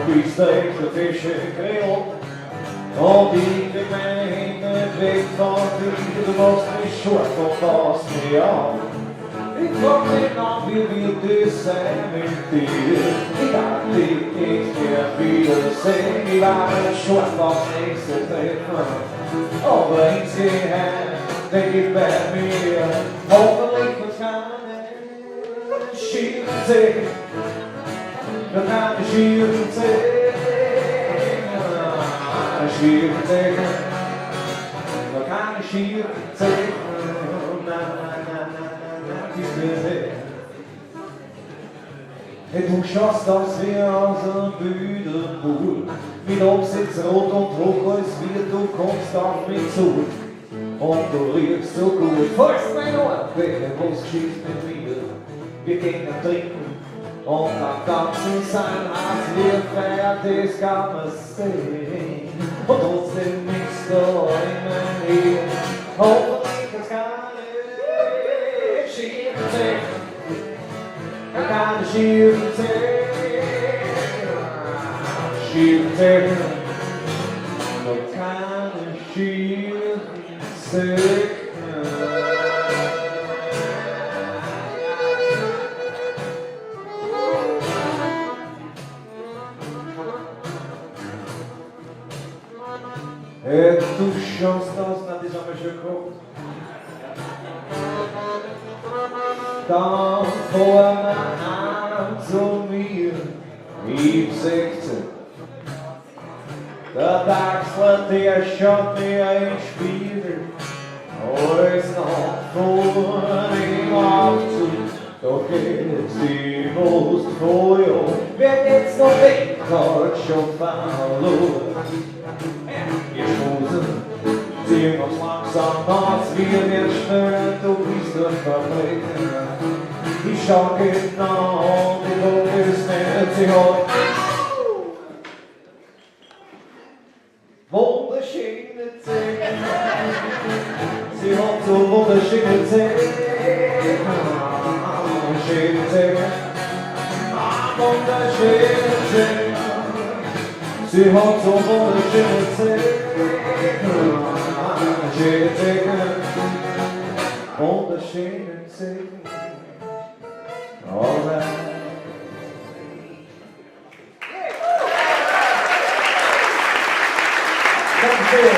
Spießsteak, der Fische, Grill. Und ich krieg meine Hände weg von dir, du machst mich schwarz und fasst mich an. Ich frag mich an, wie wird das sein mit dir? Ich dachte, ich dich wiedersehen, ich war nicht schwarz aufs nächste Treffen. Aber insgeheim denk ich bei mir, hoffentlich wird keine Schienen sehen. Noch keine Schienen sehen. Schieren tegen, we gaan schieren tegen, du schaust aus wie aus einem Bühnenpool, mit Absitz rot und hoch, als wie du kommst auf mich zu. Und du riechst so gut, falls mein Ohr wäre, was geschieht mit mir. Wir gehen trinken und am ganzen sein Hass wird fertig, das kann man sehen. Und trotzdem nichts da in mein Leben. Hoffentlich kann's keine Schieren sehen. Keine Schieren sehen. Schieren sehen. Noch keine Schieren sehen. Du schaust aus, na, das haben wir schon gehabt. Dann vor mir an zu mir, ich 16. Der Dachsler, der schaut mir ins Spiegel, alles noch vor ihm aufzug. Doch jetzt die Most vor ihm, wer jetzt noch weg hat, schon verloren. Wir schmusen, ziehen uns langsam aus, wir werden schnell, du bist ein Verbrechen. Ich schau genau, die Welt ist nicht, sie hat wunderschöne Zähne. Sie hat so wunderschöne Zähne. Schöne Zähne. Wunderschöne Zähne. Sie hat so wunderschöne Zähne. Schöne Zähne. Wunderschöne Zähne. All right. Danke sehr.